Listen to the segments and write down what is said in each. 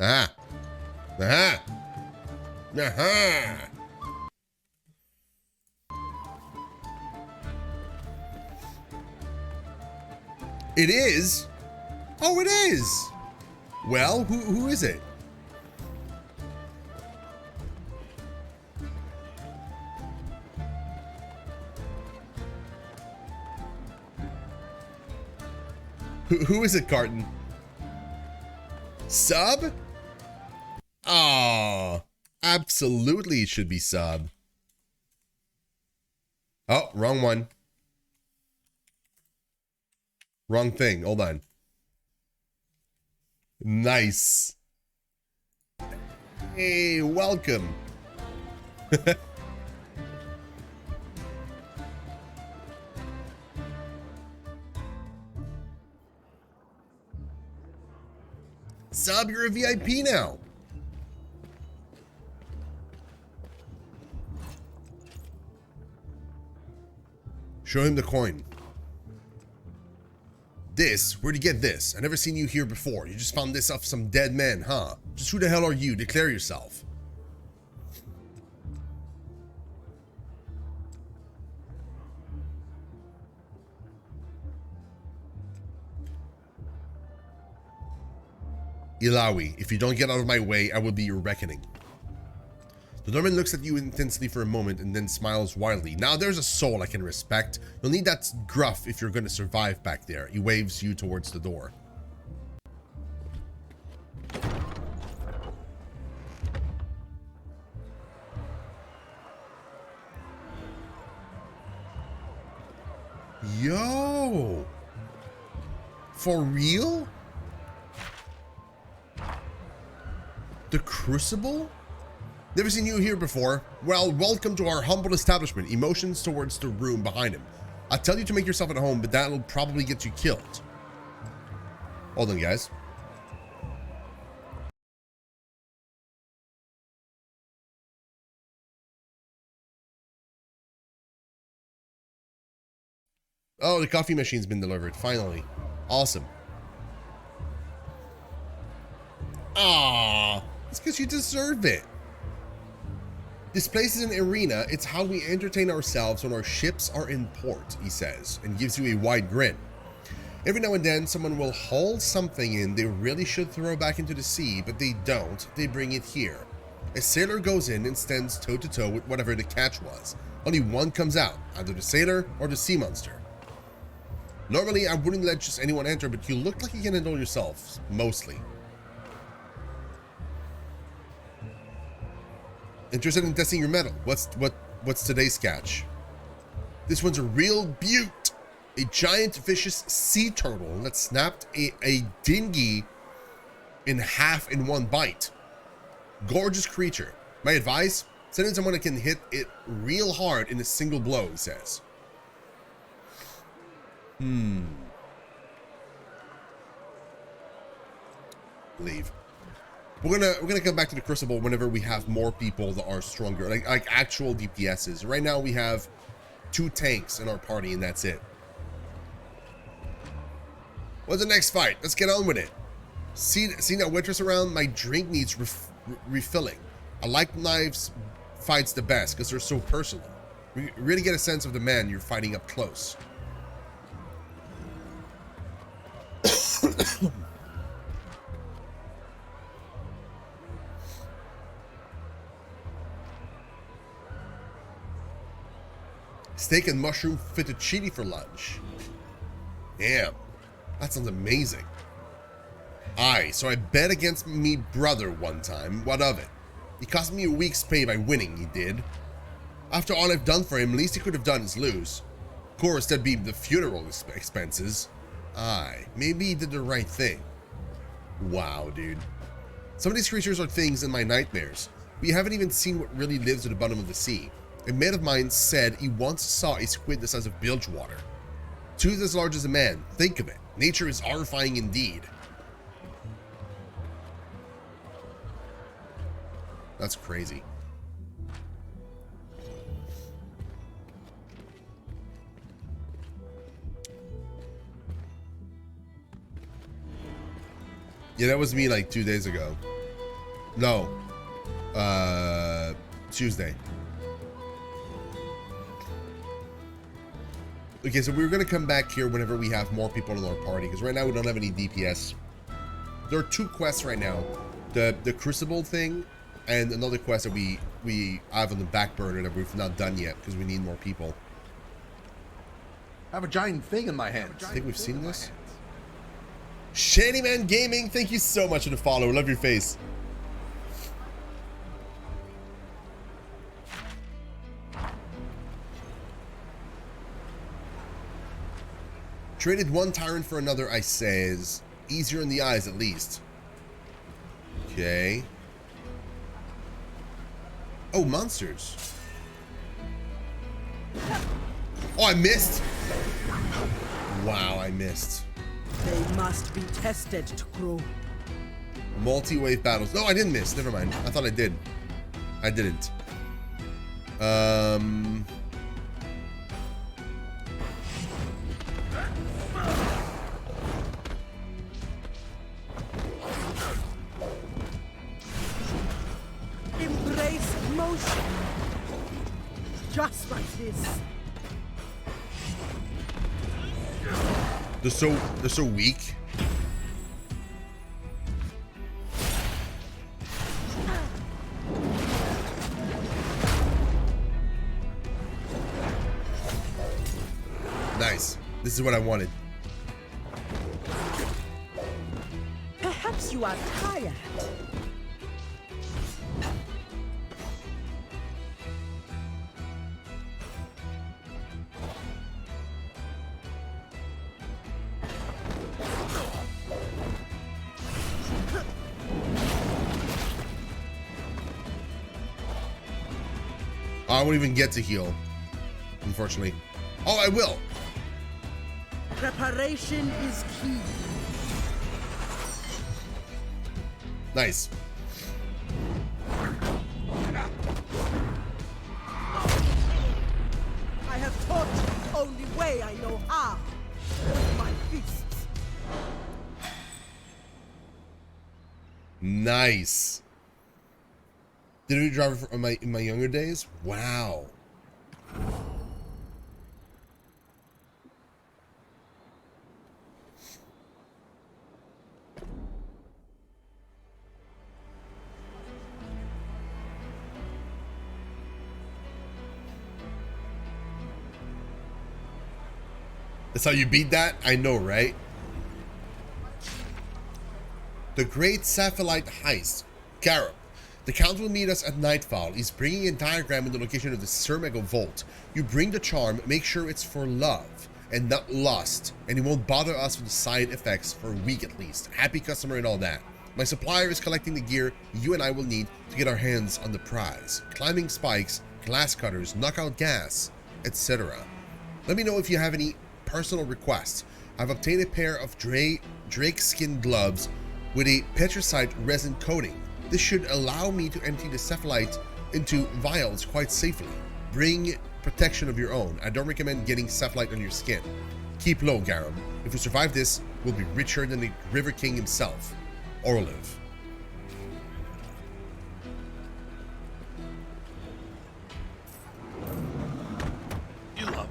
Aha. Aha. Aha. It is? Oh, it is. Well, who is it? Who is it, Carton? Sub? Oh, absolutely it should be sub. Oh, wrong one. Wrong thing. Hold on. Nice. Hey, welcome. Sub, you're a VIP now. Show him the coin. This? Where'd you get this? I never seen you here before. You just found this off some dead man, huh? Just who the hell are you? Declare yourself. Ilawi, if you don't get out of my way, I will be your reckoning. The Norman looks at you intensely for a moment and then smiles wildly. Now there's a soul I can respect. You'll need that gruff if you're going to survive back there. He waves you towards the door. Yo! For real? The Crucible? Never seen you here before. Well, welcome to our humble establishment. Emotions towards the room behind him. I'll tell you to make yourself at home, but that'll probably get you killed. Hold on, guys. Oh, the coffee machine's been delivered, finally. Awesome. Ah, it's because you deserve it. This place is an arena. It's how we entertain ourselves when our ships are in port, he says, and gives you a wide grin. Every now and then, someone will haul something in they really should throw back into the sea, but they don't. They bring it here. A sailor goes in and stands toe-to-toe with whatever the catch was. Only one comes out, either the sailor or the sea monster. Normally, I wouldn't let just anyone enter, but you look like you can handle yourself, mostly. Interested in testing your metal? What's today's catch? This one's a real beaut. A giant vicious sea turtle that snapped a dinghy in half in one bite. Gorgeous creature. My advice? Send in someone that can hit it real hard in a single blow, he says. Leave. We're gonna come back to the Crucible whenever we have more people that are stronger, like actual DPSs. Right now we have 2 tanks in our party and that's it. What's the next fight? Let's get on with it. See that waitress around? My drink needs refilling. I like knives fights the best because they're so personal. We really get a sense of the man you're fighting up close. Steak and mushroom fettuccine for lunch. Damn, that sounds amazing. Aye, so I bet against me brother one time. What of it? He cost me a week's pay by winning, he did. After all I've done for him, least he could have done is lose. Of course, that'd be the funeral expenses. Aye, maybe he did the right thing. Wow, dude. Some of these creatures are things in my nightmares. We haven't even seen what really lives at the bottom of the sea. A mate of mine said he once saw a squid the size of bilge water. Tooth as large as a man. Think of it. Nature is horrifying indeed. That's crazy. Yeah, that was me like 2 days ago. No. Tuesday. Okay, so we're gonna come back here whenever we have more people in our party, because right now we don't have any DPS. There are 2 quests right now. The Crucible thing and another quest that we have on the back burner that we've not done yet because we need more people. I have a giant thing in my hands. I think we've seen this. ShinoSeven Gaming, thank you so much for the follow. Love your face. Traded one tyrant for another, I says. Easier in the eyes, at least. Okay. Oh, monsters. Oh, I missed. Wow, I missed. They must be tested to grow. Multi-wave battles. No, I didn't miss. Never mind. I thought I did. I didn't. Embrace motion. Just like this. They're so weak. Nice. This is what I wanted. Perhaps you are tired. I won't even get to heal, unfortunately. Oh, I will. Preparation is key. Nice. I have taught you the only way I know how. With my fists. Nice. Delivery driver in my younger days? Wow. That's how you beat that? I know, right? The Great Sapphirite Heist. Garrett. The Count will meet us at nightfall. He's bringing a diagram in the location of the Sermego Vault. You bring the charm, make sure it's for love and not lust, and he won't bother us with the side effects for a week at least. Happy customer and all that. My supplier is collecting the gear you and I will need to get our hands on the prize. Climbing spikes, glass cutters, knockout gas, etc. Let me know if you have any personal requests. I've obtained a pair of drake skin gloves with a petricite resin coating. This should allow me to empty the sapphirite into vials quite safely. Bring protection of your own. I don't recommend getting sapphirite on your skin. Keep low, Garum. If we survive this, we'll be richer than the River King himself. Orliv. Ilami,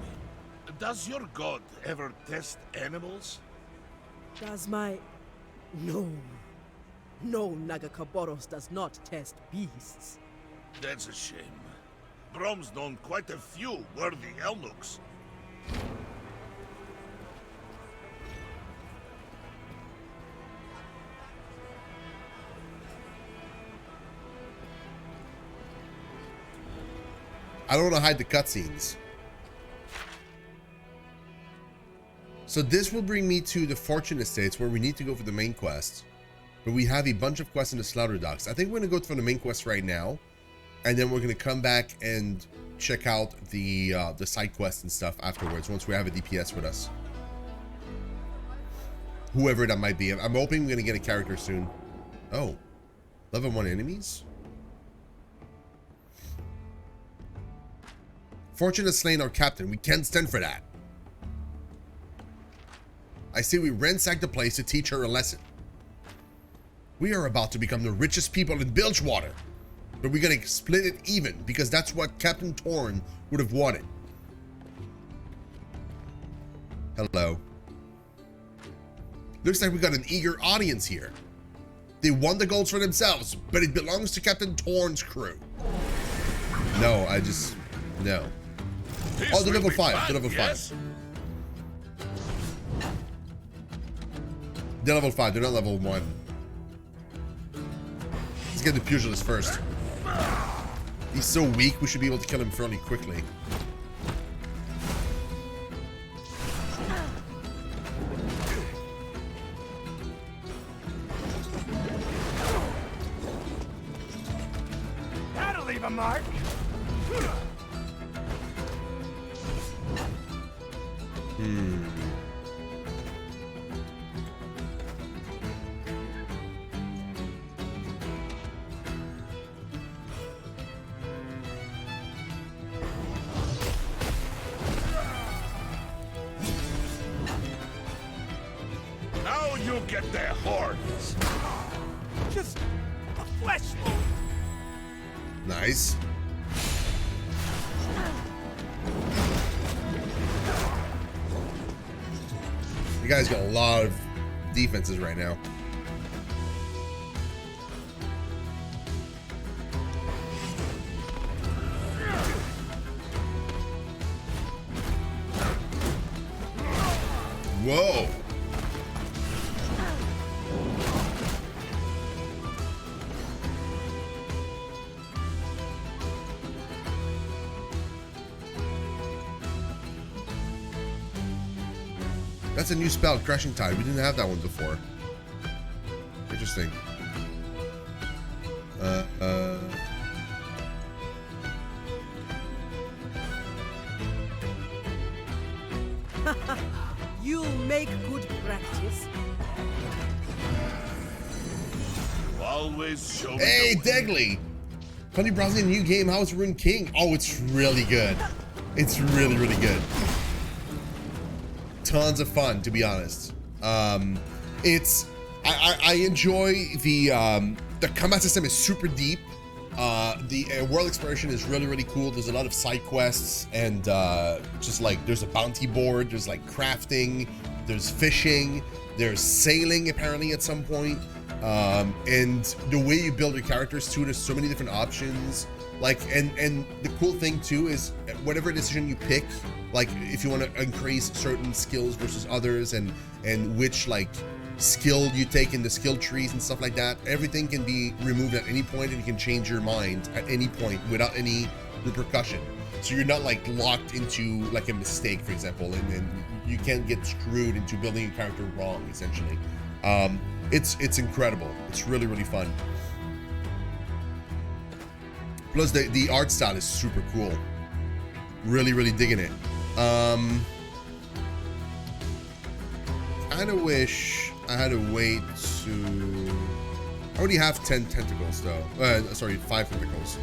does your god ever test animals? Does my... No. No, Nagakaboros does not test beasts. That's a shame. Brom's known quite a few worthy eunuchs. I don't want to hide the cutscenes. So this will bring me to the Fortune Estates where we need to go for the main quest. But we have a bunch of quests in the Slaughter Docks. I think we're going to go for the main quest right now. And then we're going to come back and check out the side quests and stuff afterwards once we have a DPS with us. Whoever that might be. I'm hoping we're going to get a character soon. Oh. Level 1 enemies? Fortune has slain our captain. We can't stand for that. I say we ransack the place to teach her a lesson. We are about to become the richest people in Bilgewater. But we're gonna split it even, because that's what Captain Torn would have wanted. Hello. Looks like we got an eager audience here. They won the golds for themselves, but it belongs to Captain Torn's crew. No, no. Oh, the level 5, the level 5. They're level 5, they're not level 1. Let's get the pugilist first. He's so weak, we should be able to kill him fairly quickly. That'll leave a mark. Now you get their horns. Just a flesh wound. Nice. You guys got a lot of defenses right now. Whoa. That's a new spell, Crashing Tide. We didn't have that one before. Interesting. You make good practice. Always show me Hey, the way. Degley! Funny browsing a new game, how's Rune King? Oh, it's really good. It's really, really good. Tons of fun, to be honest. I enjoy the combat system is super deep. The world exploration is really, really cool. There's a lot of side quests and just like there's a bounty board, there's like crafting, there's fishing, there's sailing apparently at some point. And the way you build your characters too, there's so many different options. Like, and the cool thing too is whatever decision you pick, like if you want to increase certain skills versus others and which like skill you take in the skill trees and stuff like that, everything can be removed at any point and you can change your mind at any point without any repercussion. So you're not like locked into like a mistake, for example, and then you can't get screwed into building a character wrong, essentially. It's incredible. It's really, really fun. Plus the art style is super cool. Really, really digging it. Kinda wish I had to wait to... I already have 10 tentacles though. Sorry, 5 tentacles.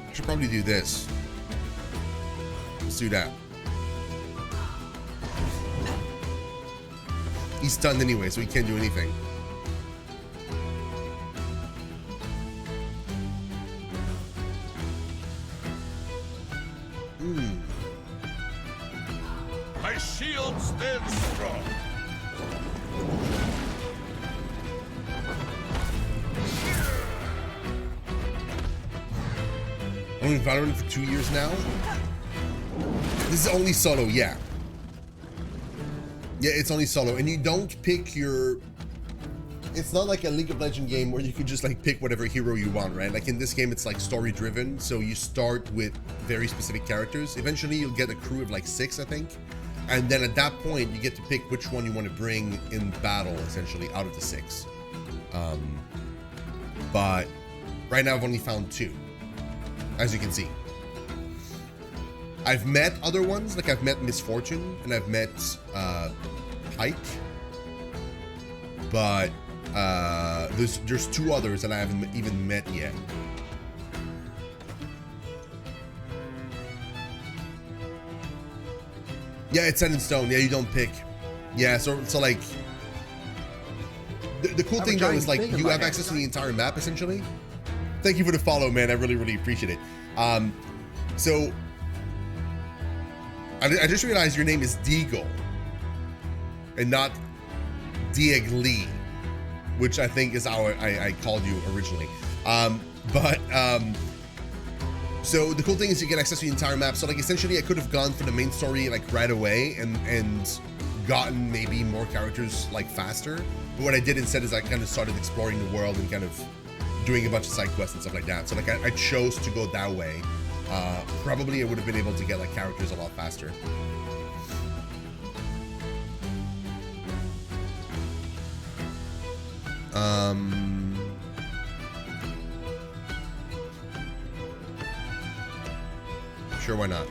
I should probably do this. Let's do that. He's stunned anyway, so he can't do anything. My shield stands strong. I'm in Valorant for 2 years now. This is only solo, yeah. Yeah, it's only solo, and you don't pick your... It's not like a League of Legends game where you can just like pick whatever hero you want, right? Like in this game, it's like story driven, so you start with very specific characters. Eventually, you'll get a crew of like 6, I think. And then at that point, you get to pick which one you want to bring in battle, essentially, out of the 6. But right now, I've only found 2, as you can see. I've met other ones, like I've met Misfortune, and I've met Pike. But there's 2 others that I haven't even met yet. Yeah, it's set in stone. Yeah, you don't pick. Yeah, so like The cool thing though is like you have access to the entire map essentially. Thank you for the follow, man. I really, really appreciate it. So I just realized your name is Deagle and not Diegli, which I think is how I called you originally. So the cool thing is you get access to the entire map. So like essentially I could have gone for the main story like right away and gotten maybe more characters like faster. But what I did instead is I kind of started exploring the world and kind of doing a bunch of side quests and stuff like that. So like I chose to go that way. Probably I would have been able to get like characters a lot faster. Sure, why not?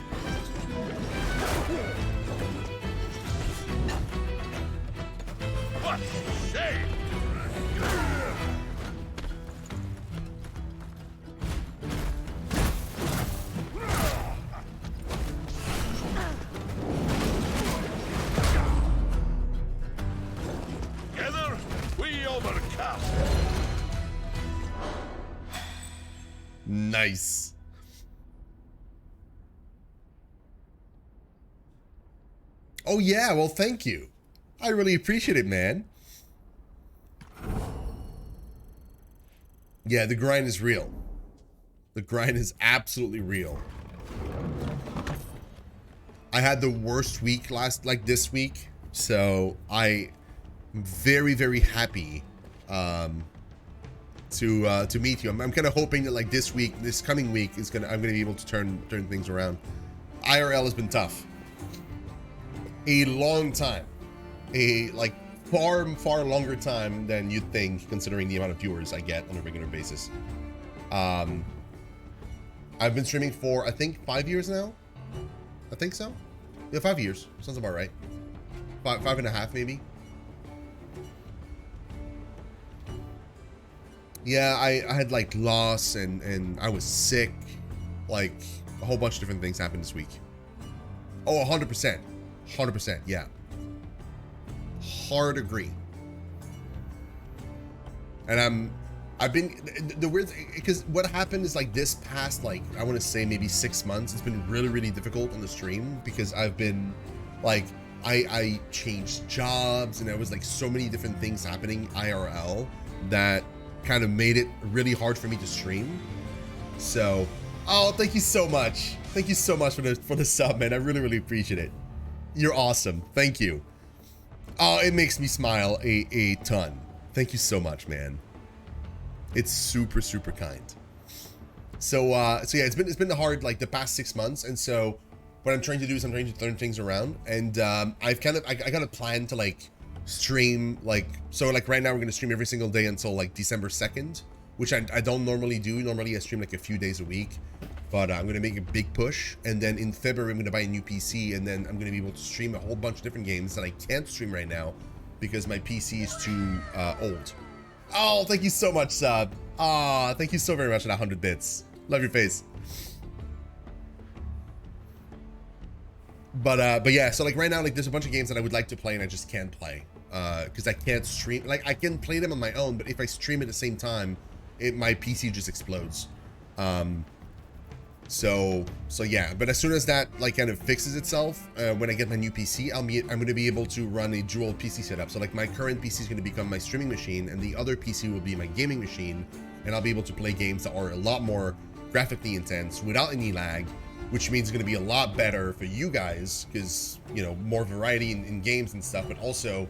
What shame! Together, we overcome. Nice. Oh yeah, well thank you. I really appreciate it, man. Yeah, the grind is real. The grind is absolutely real. I had the worst week this week, so I'm very, very happy to meet you. I'm kind of hoping that like this coming week I'm gonna be able to turn things around. IRL has been tough. A long time, like far longer time than you'd think, considering the amount of viewers I get on a regular basis. I've been streaming for I think 5 years now. I think so. Yeah, 5 years sounds about right. Five and a half maybe. Yeah, I had like loss and I was sick. Like a whole bunch of different things happened this week. Oh, 100%. 100%, yeah. Hard agree. And I've been, the weird thing, because what happened is like this past, like, I want to say maybe 6 months, it's been really, really difficult on the stream because I've been, like, I changed jobs and there was like so many different things happening IRL that kind of made it really hard for me to stream. So, oh, thank you so much. Thank you so much for the sub, man. I really, really appreciate it. You're awesome. Thank you. Oh, it makes me smile a ton. Thank you so much, man. It's super, super kind. So yeah, it's been hard like the past 6 months, and so what I'm trying to do is I'm trying to turn things around, and I got a plan to like stream like, so like right now we're gonna stream every single day until like December 2nd, which I don't normally do. Normally I stream like a few days a week. But I'm going to make a big push, and then in February I'm going to buy a new PC, and then I'm going to be able to stream a whole bunch of different games that I can't stream right now because my PC is too old. Oh, thank you so much, Sub. Ah, thank you so very much for that 100 bits. Love your face. But yeah, so like right now, like there's a bunch of games that I would like to play and I just can't play because I can't stream. Like I can play them on my own, but if I stream at the same time, my PC just explodes. So yeah, but as soon as that like kind of fixes itself, when I get my new PC, I'm going to be able to run a dual PC setup. So like my current PC is going to become my streaming machine, and the other PC will be my gaming machine, and I'll be able to play games that are a lot more graphically intense without any lag, which means it's going to be a lot better for you guys because, you know, more variety in games and stuff, but also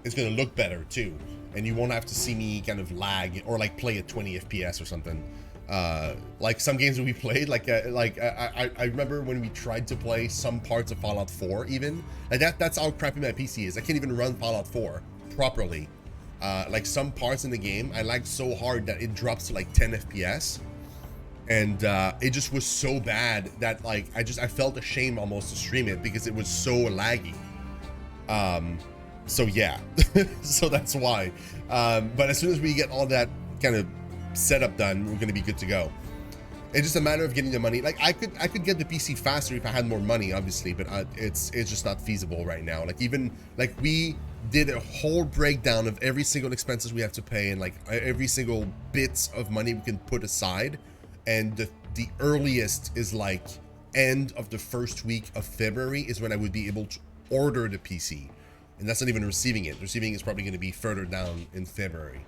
it's going to look better too, and you won't have to see me kind of lag or like play at 20 FPS or something. Like some games that we played, I remember when we tried to play some parts of Fallout 4 even, like that's how crappy my PC is. I can't even run Fallout 4 properly. Like some parts in the game, I lagged so hard that it drops to like 10 FPS. And it just was so bad that like, I felt ashamed almost to stream it because it was so laggy. So yeah, so that's why. But as soon as we get all that kind of setup done, we're gonna be good to go. It's just a matter of getting the money. Like I could get the PC faster if I had more money, obviously, but it's just not feasible right now. Like even like we did a whole breakdown of every single expenses we have to pay and like every single bits of money we can put aside. And the earliest is like end of the first week of February is when I would be able to order the PC. And that's not even receiving it. Receiving is probably going to be further down in February.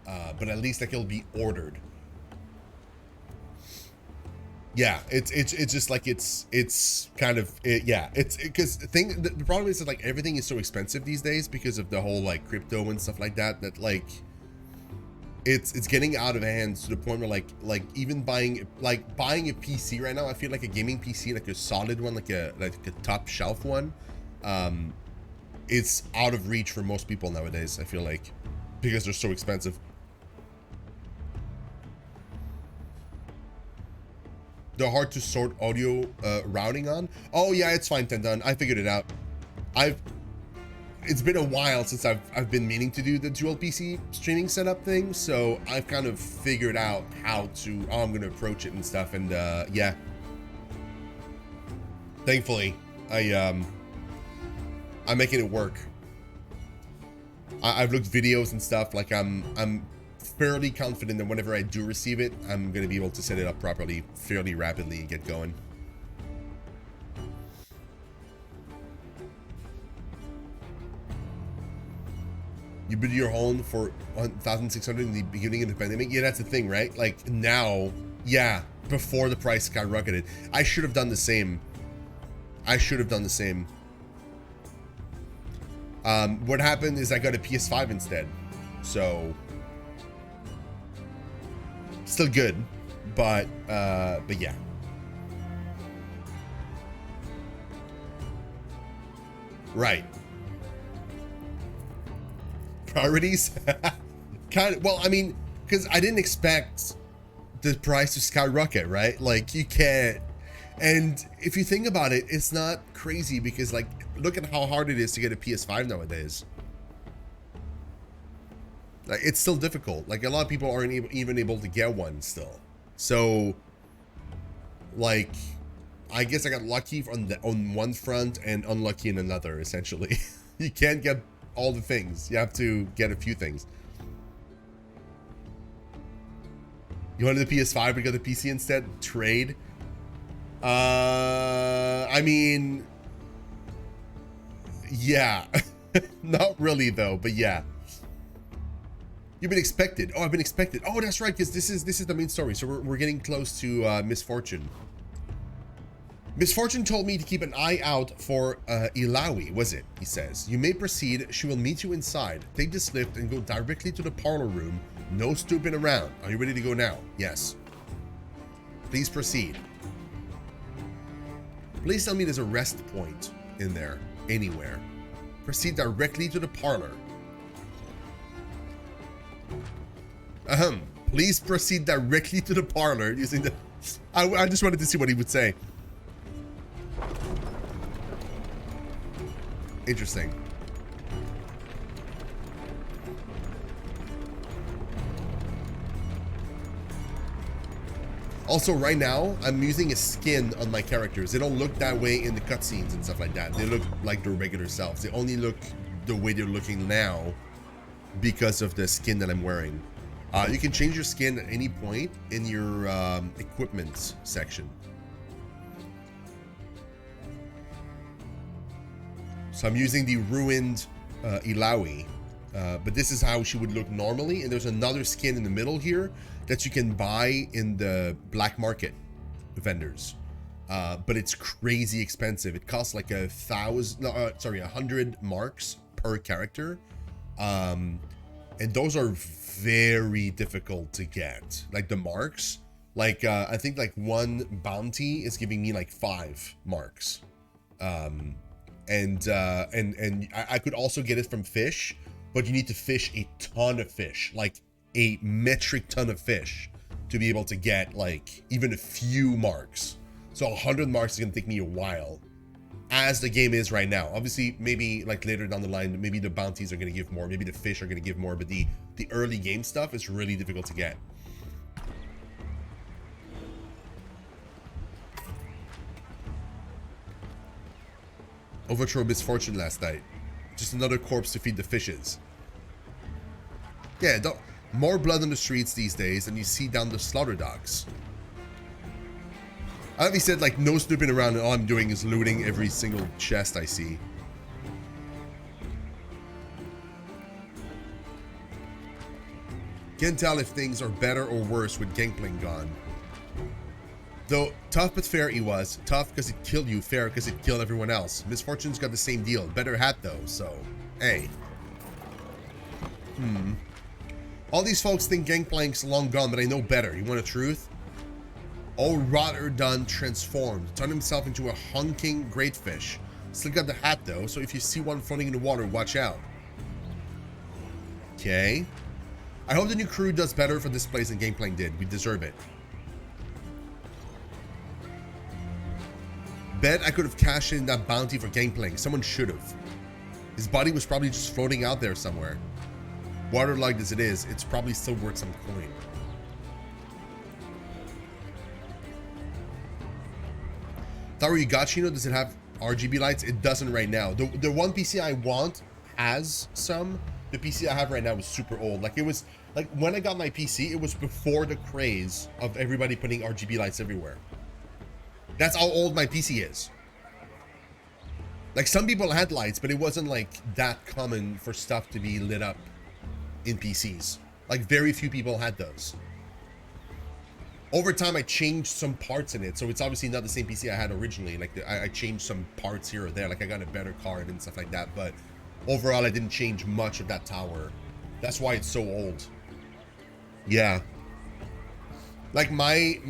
But at least like it'll be ordered. Yeah, it's just like it's kind of yeah, it's because the problem is that like everything is so expensive these days because of the whole like crypto and stuff like that, that like it's getting out of hand to the point where like even buying a PC right now, I feel like a gaming PC, like a solid one, like a top shelf one, it's out of reach for most people nowadays, I feel like, because they're so expensive. They're hard to sort audio routing on. Oh yeah, it's fine, Tendon. I figured it out. It's been a while since I've been meaning to do the dual PC streaming setup thing, so I've kind of figured out how I'm gonna approach it and stuff. And yeah, thankfully I'm making it work. I've looked videos and stuff. Like I'm fairly confident that whenever I do receive it, I'm going to be able to set it up properly fairly rapidly and get going. You bid your home for 1,600 in the beginning of the pandemic. Yeah, that's the thing, right? Like now, yeah, before the price skyrocketed. I should have done the same. What happened is I got a PS5 instead. So still good, but yeah. Right. Priorities? Kind of, well, I mean, because I didn't expect the price to skyrocket, right? Like, you can't, and if you think about it, it's not crazy because, like, look at how hard it is to get a PS5 nowadays. Like, it's still difficult. Like, a lot of people aren't even able to get one still. So, like, I guess I got lucky on one front and unlucky in another, essentially. You can't get all the things. You have to get a few things. You wanted the PS5 but got the PC instead? Trade? I mean, yeah. Not really though, but yeah. You've been expected. Oh, I've been expected. Oh, that's right, because this is the main story. So we're getting close to Misfortune. Misfortune told me to keep an eye out for Ilawi, was it? He says. You may proceed. She will meet you inside. Take this lift and go directly to the parlor room. No stooping around. Are you ready to go now? Yes. Please proceed. Please tell me there's a rest point in there, anywhere. Proceed directly to the parlor. Please proceed directly to the parlor using the... I just wanted to see what he would say. Interesting. Also, right now, I'm using a skin on my characters. They don't look that way in the cutscenes and stuff like that. They look like their regular selves. They only look the way they're looking now because of the skin that I'm wearing. You can change your skin at any point in your equipment section. So I'm using the ruined Ilawi, but this is how she would look normally. And there's another skin in the middle here that you can buy in the black market vendors. But it's crazy expensive. It costs like 100 marks per character. And those are very difficult to get. Like the marks, like I think like one bounty is giving me like 5 marks. And I could also get it from fish, but you need to fish a ton of fish, like a metric ton of fish, to be able to get like even a few marks. So 100 marks is gonna take me a while, as the game is right now. Obviously, maybe like later down the line, maybe the bounties are gonna give more, maybe the fish are gonna give more, but the early game stuff is really difficult to get. Overthrow Misfortune last night. Just another corpse to feed the fishes. Yeah, more blood on the streets these days than you see down the slaughter docks. I thought he said, like, no snooping around and all I'm doing is looting every single chest I see. Can't tell if things are better or worse with Gangplank gone. Though, tough but fair he was. Tough because it killed you, fair because it killed everyone else. Misfortune's got the same deal. Better hat though, so, hey. All these folks think Gangplank's long gone, but I know better. You want the truth? All Rotter done transformed. Turned himself into a honking great fish. Still got the hat though, so if you see one floating in the water, watch out. Okay. I hope the new crew does better for this place than Gangplank did. We deserve it. Bet I could have cashed in that bounty for Gangplank. Someone should have. His body was probably just floating out there somewhere. Waterlogged as it is, it's probably still worth some coin. Tower, you got Shino? Does it have RGB lights? It doesn't right now. The one PC I want has some. The PC I have right now is super old. Like, it was, like, when I got my PC, it was before the craze of everybody putting RGB lights everywhere. That's how old my PC is. Like, some people had lights, but it wasn't, like, that common for stuff to be lit up in PCs. Like, very few people had those. Over time, I changed some parts in it, so it's obviously not the same PC I had originally. Like, I changed some parts here or there. Like, I got a better card and stuff like that, but overall, I didn't change much of that tower. That's why it's so old. Yeah. Like, my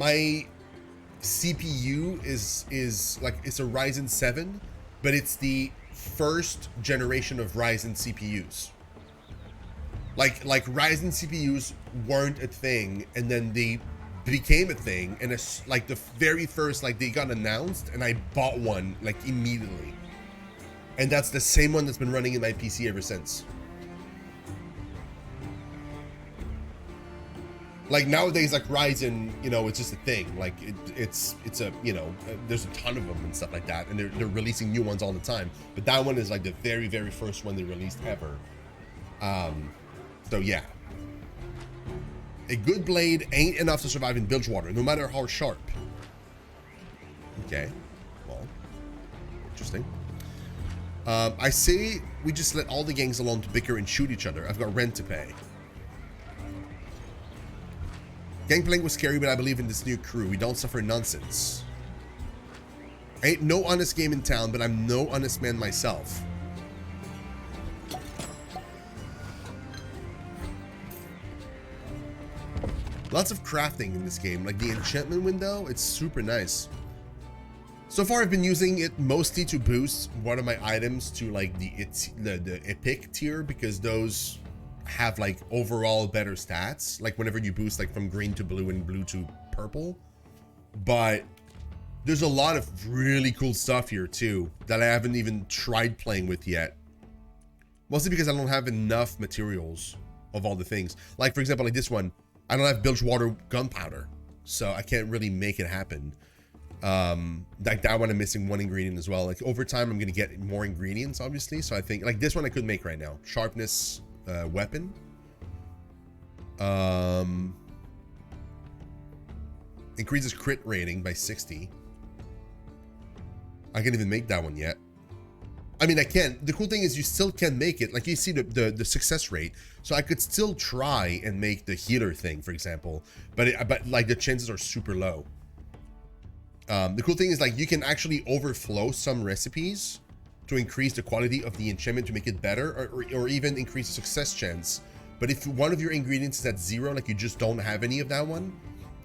CPU is like, it's a Ryzen 7, but it's the first generation of Ryzen CPUs. Like Ryzen CPUs weren't a thing, and then they became a thing, and it's like the very first, like, they got announced, and I bought one like immediately. And that's the same one that's been running in my PC ever since. Like, nowadays, like, Ryzen, you know, it's just a thing. Like, it's a, you know, there's a ton of them and stuff like that, and they're releasing new ones all the time. But that one is like the very, very first one they released ever. So yeah. A good blade ain't enough to survive in bilge water, no matter how sharp. Okay. Well, interesting. I say we just let all the gangs alone to bicker and shoot each other. I've got rent to pay. Gangplank was scary, but I believe in this new crew. We don't suffer nonsense. Ain't no honest game in town, but I'm no honest man myself. Lots of crafting in this game. Like, the enchantment window, it's super nice. So far, I've been using it mostly to boost one of my items to, like, the epic tier, because those have, like, overall better stats, like whenever you boost, like, from green to blue and blue to purple. But there's a lot of really cool stuff here too that I haven't even tried playing with yet, mostly because I don't have enough materials of all the things. Like, for example, like this one, I don't have bilge water gunpowder, so I can't really make it happen. Like that one, I'm missing one ingredient as well. Like, over time, I'm gonna get more ingredients, obviously. So I think, like, this one I could make right now. Sharpness weapon. Increases crit rating by 60. I can't even make that one yet. I mean, I can. The cool thing is you still can make it. Like, you see the success rate. So I could still try and make the healer thing, for example. But like, the chances are super low. The cool thing is, like, you can actually overflow some recipes to increase the quality of the enchantment to make it better, or even increase the success chance. But if one of your ingredients is at 0, like you just don't have any of that one,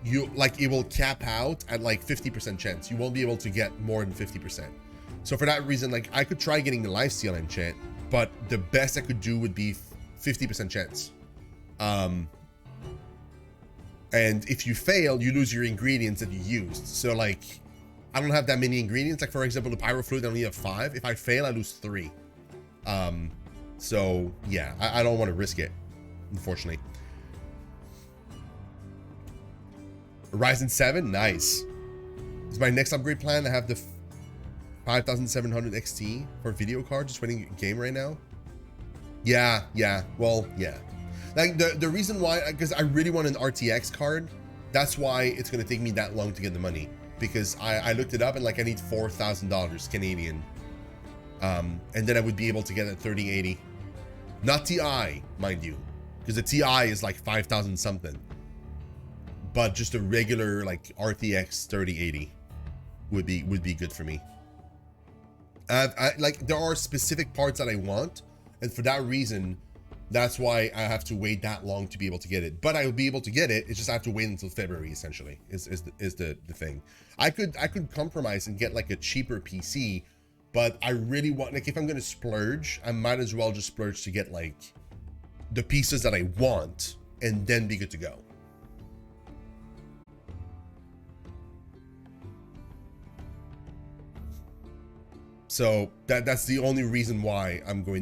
it will cap out at like 50% chance. You won't be able to get more than 50%. So for that reason, like, I could try getting the lifesteal enchant, but the best I could do would be 50% chance. And if you fail, you lose your ingredients that you used. So, like, I don't have that many ingredients. Like, for example, the pyro fluid, I only have 5. If I fail, I lose 3. So yeah, I don't want to risk it, unfortunately. Ryzen 7, nice. Is my next upgrade plan to have the 5700 XT for video card, just waiting game right now? Yeah, well, yeah. Like the reason why, because I really want an RTX card, that's why it's gonna take me that long to get the money. Because I looked it up and like I need $4,000 Canadian. And then I would be able to get a 3080. Not TI, mind you. Because the TI is like 5,000 something. But just a regular like RTX 3080 would be good for me. Like there are specific parts that I want, and for that reason, that's why I have to wait that long to be able to get it. But I will be able to get it. It's just I have to wait until February. Essentially, is the thing. I could compromise and get like a cheaper PC, but I really want, like, if I'm gonna splurge, I might as well just splurge to get like the pieces that I want and then be good to go. So that's the only reason why I'm going